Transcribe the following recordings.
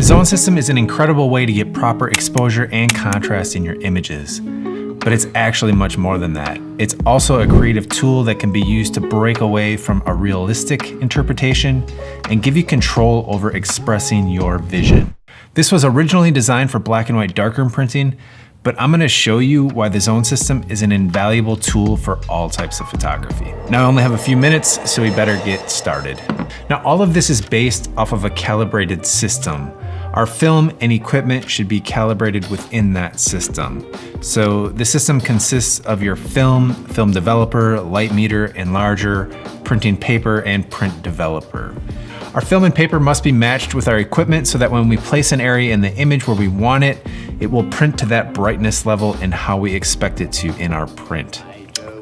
The zone system is an incredible way to get proper exposure and contrast in your images. But it's actually much more than that. It's also a creative tool that can be used to break away from a realistic interpretation and give you control over expressing your vision. This was originally designed for black and white darkroom printing, but I'm gonna show you why the zone system is an invaluable tool for all types of photography. Now I only have a few minutes, so we better get started. Now all of this is based off of a calibrated system. Our film and equipment should be calibrated within that system. So the system consists of your film developer, light meter, enlarger, printing paper, and print developer. Our film and paper must be matched with our equipment so that when we place an area in the image where we want it, it will print to that brightness level and how we expect it to in our print.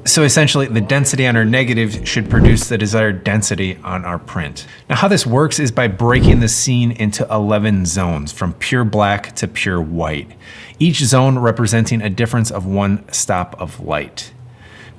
So essentially, the density on our negative should produce the desired density on our print. Now how this works is by breaking the scene into 11 zones, from pure black to pure white, each zone representing a difference of 1 stop of light.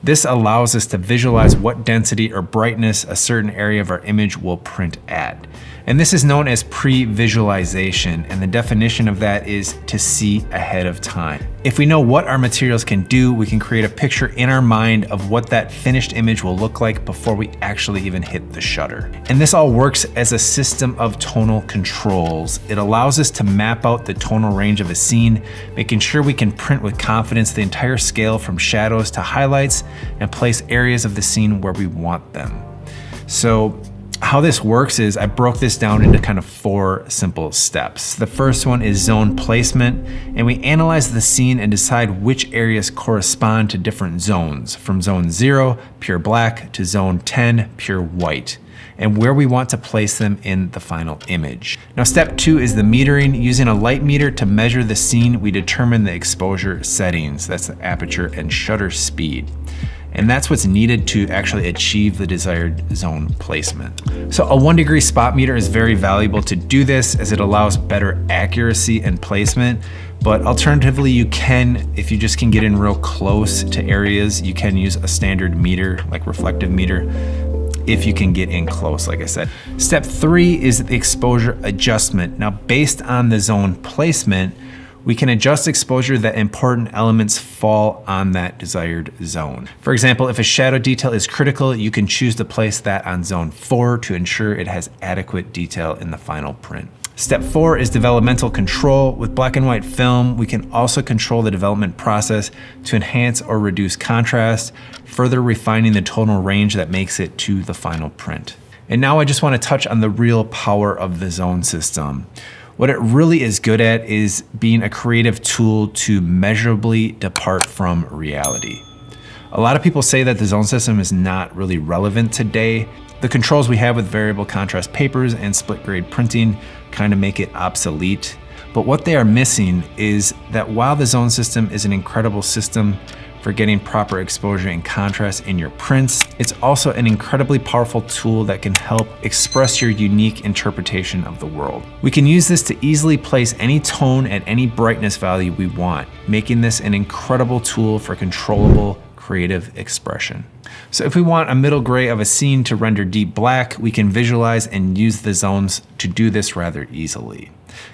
This allows us to visualize what density or brightness a certain area of our image will print at. And this is known as pre-visualization, and the definition of that is to see ahead of time. If we know what our materials can do, we can create a picture in our mind of what that finished image will look like before we actually even hit the shutter. And this all works as a system of tonal controls. It allows us to map out the tonal range of a scene, making sure we can print with confidence the entire scale from shadows to highlights and place areas of the scene where we want them. So how this works is I broke this down into kind of 4 simple steps. The first one is zone placement, and we analyze the scene and decide which areas correspond to different zones, from zone 0, pure black, to zone 10, pure white, and where we want to place them in the final image. Now step 2 is the metering. Using a light meter to measure the scene, we determine the exposure settings. That's the aperture and shutter speed. And that's what's needed to actually achieve the desired zone placement. So a 1-degree spot meter is very valuable to do this, as it allows better accuracy and placement. But alternatively, you can, if you just can get in real close to areas, you can use a standard meter, like reflective meter, if you can get in close, like I said. Step 3 is the exposure adjustment. Now, based on the zone placement, we can adjust exposure that important elements fall on that desired zone. For example, if a shadow detail is critical, you can choose to place that on zone 4 to ensure it has adequate detail in the final print. Step 4 is developmental control. With black and white film, we can also control the development process to enhance or reduce contrast, further refining the tonal range that makes it to the final print. And now I just want to touch on the real power of the zone system. What it really is good at is being a creative tool to measurably depart from reality. A lot of people say that the zone system is not really relevant today. The controls we have with variable contrast papers and split grade printing kind of make it obsolete. But what they are missing is that while the zone system is an incredible system for getting proper exposure and contrast in your prints, it's also an incredibly powerful tool that can help express your unique interpretation of the world. We can use this to easily place any tone at any brightness value we want, making this an incredible tool for controllable creative expression. So if we want a middle gray of a scene to render deep black, we can visualize and use the zones to do this rather easily.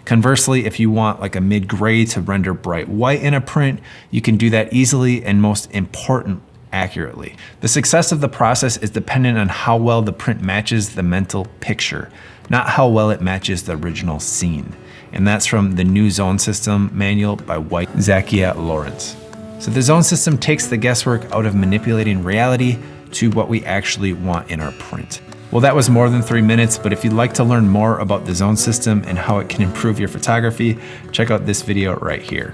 Conversely, if you want like a mid-gray to render bright white in a print, you can do that easily and, most important, accurately. The success of the process is dependent on how well the print matches the mental picture, not how well it matches the original scene. And that's from the New Zone System manual by White, Zakia Lawrence. So the zone system takes the guesswork out of manipulating reality to what we actually want in our print. Well, that was more than 3 minutes, but if you'd like to learn more about the zone system and how it can improve your photography, check out this video right here.